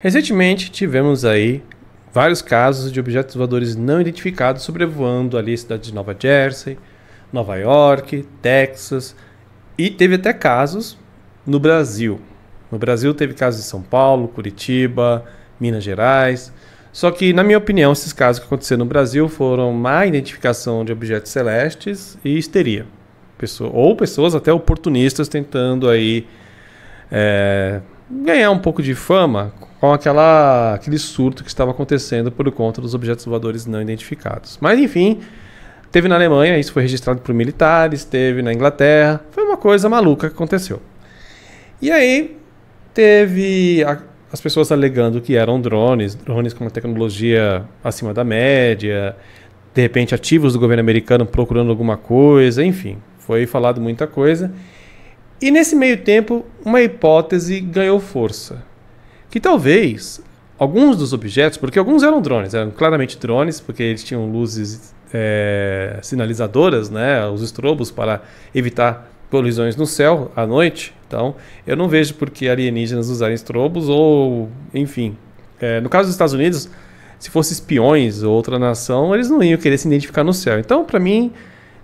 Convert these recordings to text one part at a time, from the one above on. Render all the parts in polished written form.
Recentemente tivemos aí vários casos de objetos voadores não identificados sobrevoando ali a cidade de Nova Jersey, Nova York, Texas, e teve até casos no Brasil. No Brasil teve casos em São Paulo, Curitiba, Minas Gerais. Só que, na minha opinião, esses casos que aconteceram no Brasil foram má identificação de objetos celestes e histeria. Ou pessoas até oportunistas tentando aí ganhar um pouco de fama com aquele surto que estava acontecendo por conta dos objetos voadores não identificados. Mas enfim, teve na Alemanha, isso foi registrado por militares, teve na Inglaterra, foi uma coisa maluca que aconteceu. E aí teve as pessoas alegando que eram drones com uma tecnologia acima da média, de repente ativos do governo americano procurando alguma coisa, enfim, foi falado muita coisa. E nesse meio tempo, uma hipótese ganhou força. Que talvez alguns dos objetos, porque alguns eram drones, eram claramente drones, porque eles tinham luzes sinalizadoras, né, os estrobos para evitar colisões no céu à noite. Então, eu não vejo por que alienígenas usarem estrobos ou, enfim. No caso dos Estados Unidos, se fossem espiões ou outra nação, eles não iam querer se identificar no céu. Então, para mim,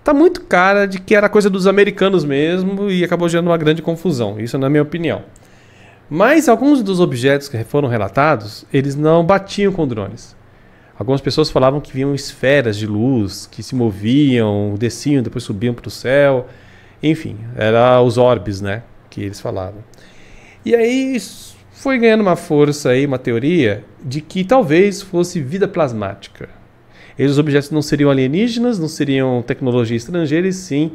tá muito cara de que era coisa dos americanos mesmo e acabou gerando uma grande confusão. Isso é na minha opinião. Mas alguns dos objetos que foram relatados, eles não batiam com drones. Algumas pessoas falavam que viam esferas de luz que se moviam, desciam, depois subiam para o céu. Enfim, eram os orbes, né, que eles falavam. E aí foi ganhando uma força aí, uma teoria de que talvez fosse vida plasmática. Os objetos não seriam alienígenas, não seriam tecnologia estrangeira, e sim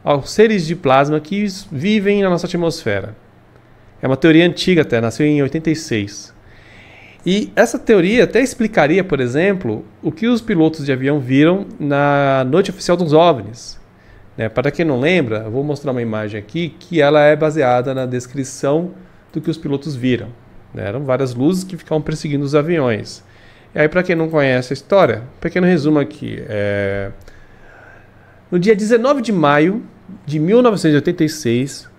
aos seres de plasma que vivem na nossa atmosfera. É uma teoria antiga até, nasceu em 86. E essa teoria até explicaria, por exemplo, o que os pilotos de avião viram na noite oficial dos OVNIs. Para quem não lembra, eu vou mostrar uma imagem aqui que ela é baseada na descrição do que os pilotos viram. Eram várias luzes que ficavam perseguindo os aviões. E aí, para quem não conhece a história, pequeno resumo aqui. No dia 19 de maio de 1986,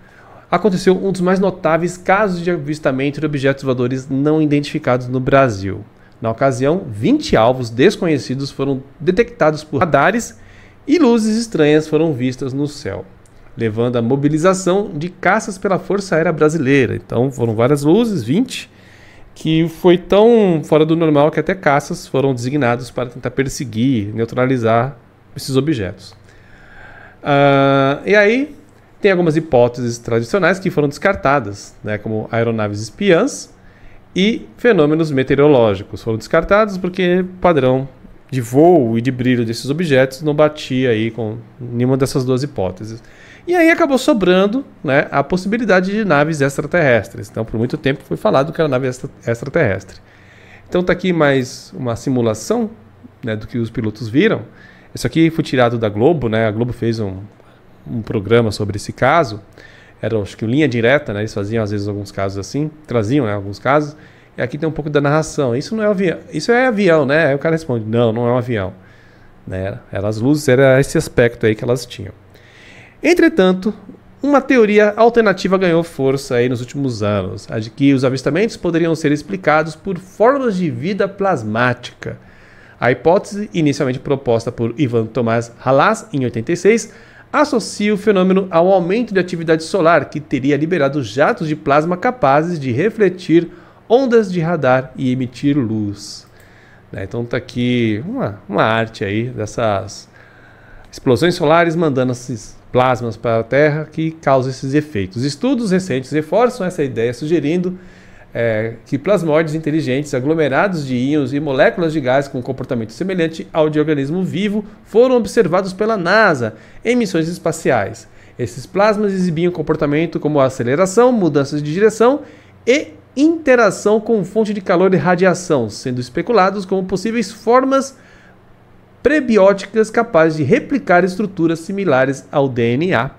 aconteceu um dos mais notáveis casos de avistamento de objetos voadores não identificados no Brasil. Na ocasião, 20 alvos desconhecidos foram detectados por radares e luzes estranhas foram vistas no céu, levando à mobilização de caças pela Força Aérea Brasileira. Então, foram várias luzes, 20, que foi tão fora do normal que até caças foram designados para tentar perseguir, neutralizar esses objetos. E aí tem algumas hipóteses tradicionais que foram descartadas, né, como aeronaves espiãs e fenômenos meteorológicos. Foram descartados porque o padrão de voo e de brilho desses objetos não batia aí com nenhuma dessas duas hipóteses. E aí acabou sobrando, né, a possibilidade de naves extraterrestres. Então, por muito tempo foi falado que era nave extraterrestre. Então está aqui mais uma simulação, né, do que os pilotos viram. Isso aqui foi tirado da Globo, né? A Globo fez um programa sobre esse caso. Era, acho que, linha direta, né? Eles faziam às vezes alguns casos assim, traziam, né, alguns casos. E aqui tem um pouco da narração. Isso não é avião, isso é avião, né? Aí o cara responde: não, não é um avião. Né? As luzes, era esse aspecto aí que elas tinham. Entretanto, uma teoria alternativa ganhou força aí nos últimos anos, a de que os avistamentos poderiam ser explicados por formas de vida plasmática. A hipótese, inicialmente proposta por Ivan Tomás Halas em 86, associa o fenômeno ao aumento de atividade solar, que teria liberado jatos de plasma capazes de refletir ondas de radar e emitir luz. Então está aqui uma arte aí dessas explosões solares mandando esses plasmas para a Terra que causam esses efeitos. Estudos recentes reforçam essa ideia, sugerindo que plasmóides inteligentes, aglomerados de íons e moléculas de gás com comportamento semelhante ao de organismo vivo foram observados pela NASA em missões espaciais. Esses plasmas exibiam comportamento como aceleração, mudanças de direção e interação com fonte de calor e radiação, sendo especulados como possíveis formas prebióticas capazes de replicar estruturas similares ao DNA.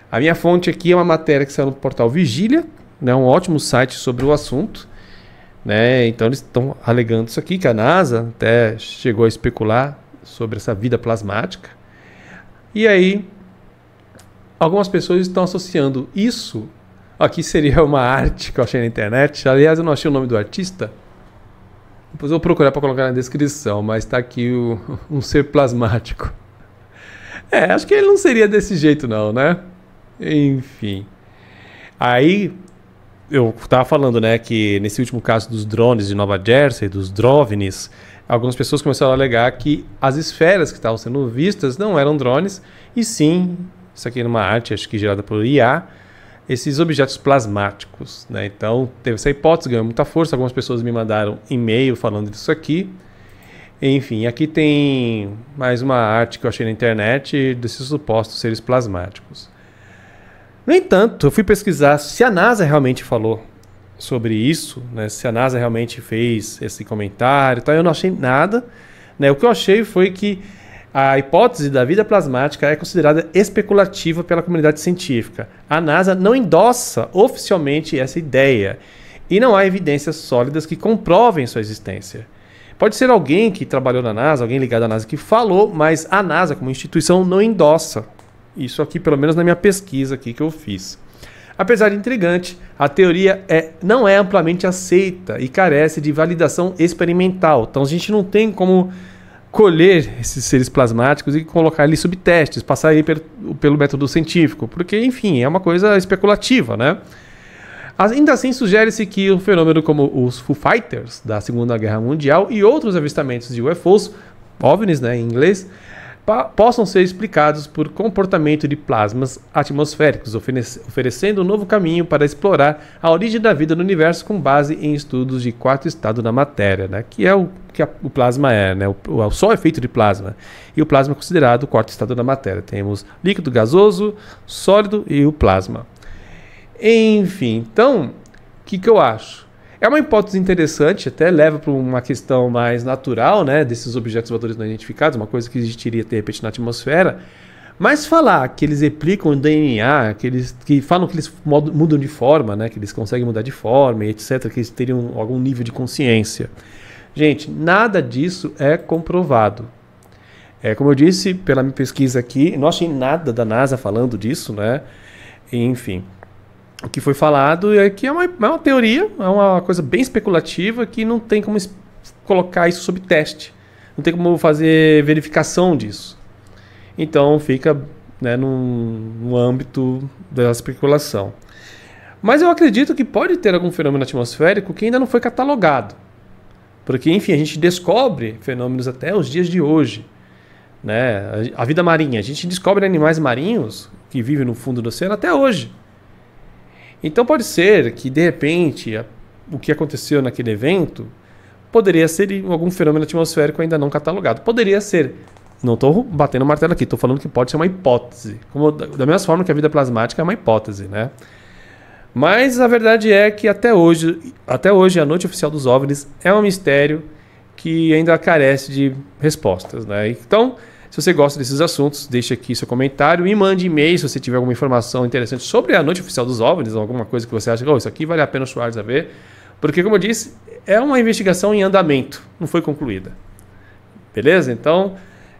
A minha fonte aqui é uma matéria que saiu no portal Vigília, né, um ótimo site sobre o assunto. Né? Então eles estão alegando isso aqui, que a NASA até chegou a especular sobre essa vida plasmática. E aí, algumas pessoas estão associando isso Aqui seria uma arte que eu achei na internet. Aliás, eu não achei o nome do artista. Depois eu vou procurar para colocar na descrição, mas está aqui um ser plasmático. Acho que ele não seria desse jeito não, né? Enfim. Aí, eu estava falando, né, que nesse último caso dos drones de Nova Jersey, dos DROVNIs, algumas pessoas começaram a alegar que as esferas que estavam sendo vistas não eram drones, e sim, isso aqui é uma arte, acho que gerada por IA, esses objetos plasmáticos, né? Então, teve essa hipótese, ganhou muita força. Algumas pessoas me mandaram e-mail falando disso aqui. Enfim, aqui tem mais uma arte que eu achei na internet desses supostos seres plasmáticos. No entanto, eu fui pesquisar se a NASA realmente falou sobre isso, né? Se a NASA realmente fez esse comentário, então eu não achei nada, né? O que eu achei foi que a hipótese da vida plasmática é considerada especulativa pela comunidade científica. A NASA não endossa oficialmente essa ideia e não há evidências sólidas que comprovem sua existência. Pode ser alguém que trabalhou na NASA, alguém ligado à NASA que falou, mas a NASA como instituição não endossa. Isso aqui, pelo menos na minha pesquisa aqui que eu fiz. Apesar de intrigante, a teoria não é amplamente aceita e carece de validação experimental. Então a gente não tem como colher esses seres plasmáticos e colocar eles sob testes, passar ele pelo método científico, porque, enfim, é uma coisa especulativa, né? Ainda assim, sugere-se que um fenômeno como os Foo Fighters da Segunda Guerra Mundial e outros avistamentos de UFOs, OVNIs, né, em inglês, possam ser explicados por comportamento de plasmas atmosféricos, oferecendo um novo caminho para explorar a origem da vida no universo com base em estudos de quarto estado da matéria, né? Que é o que o plasma é, né? O Sol é feito de plasma, e o plasma é considerado o quarto estado da matéria. Temos líquido, gasoso, sólido e o plasma. Enfim, então, o que eu acho? É uma hipótese interessante, até leva para uma questão mais natural, né, desses objetos voadores não identificados, uma coisa que existiria de repente na atmosfera, mas falar que eles replicam o DNA, que falam que eles mudam de forma, né, que eles conseguem mudar de forma, etc., que eles teriam algum nível de consciência. Gente, nada disso é comprovado. Como eu disse, pela minha pesquisa aqui, não achei nada da NASA falando disso, né? Enfim. O que foi falado é que é uma teoria, é uma coisa bem especulativa que não tem como colocar isso sob teste. Não tem como fazer verificação disso. Então fica, né, no âmbito da especulação. Mas eu acredito que pode ter algum fenômeno atmosférico que ainda não foi catalogado. Porque, enfim, a gente descobre fenômenos até os dias de hoje. Né? A vida marinha. A gente descobre animais marinhos que vivem no fundo do oceano até hoje. Então pode ser que, de repente, o que aconteceu naquele evento poderia ser algum fenômeno atmosférico ainda não catalogado. Poderia ser. Não estou batendo o martelo aqui, estou falando que pode ser uma hipótese. Da mesma forma que a vida plasmática é uma hipótese, né? Mas a verdade é que até hoje a noite oficial dos OVNIs é um mistério que ainda carece de respostas, né? Então, se você gosta desses assuntos, deixe aqui seu comentário e mande e-mail se você tiver alguma informação interessante sobre a noite oficial dos OVNIs, ou alguma coisa que você acha que isso aqui vale a pena o Schwartz a ver. Porque, como eu disse, é uma investigação em andamento, não foi concluída. Beleza? Então,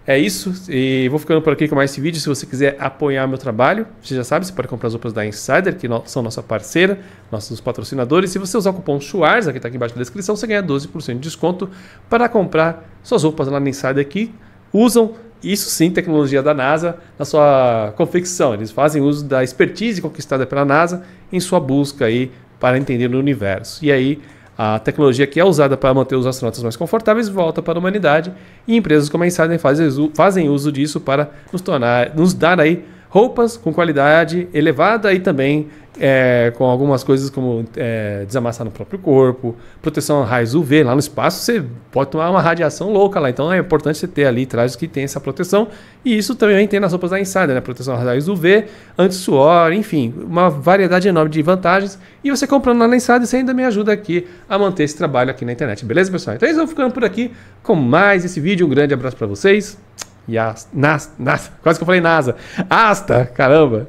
é isso. E vou ficando por aqui com mais esse vídeo. Se você quiser apoiar meu trabalho, você já sabe, você pode comprar as roupas da Insider, que são nossa parceira, nossos patrocinadores. Se você usar o cupom Schwartz, que está aqui embaixo na descrição, você ganha 12% de desconto para comprar suas roupas lá na Insider, que usam, isso sim, tecnologia da NASA na sua confecção. Eles fazem uso da expertise conquistada pela NASA em sua busca aí para entender o universo. E aí, a tecnologia que é usada para manter os astronautas mais confortáveis volta para a humanidade, e empresas como a Insider fazem uso disso para nos dar aí roupas com qualidade elevada e também com algumas coisas como desamassar no próprio corpo, proteção a raios UV. Lá no espaço você pode tomar uma radiação louca lá, então é importante você ter ali trajes que tem essa proteção, e isso também tem nas roupas da Insider, né? Proteção a raios UV, anti-suor, enfim, uma variedade enorme de vantagens, e você comprando lá na Insider, você ainda me ajuda aqui a manter esse trabalho aqui na internet, beleza, pessoal? Então, eu vou ficando por aqui com mais esse vídeo, um grande abraço para vocês, e quase que eu falei NASA, hasta, caramba!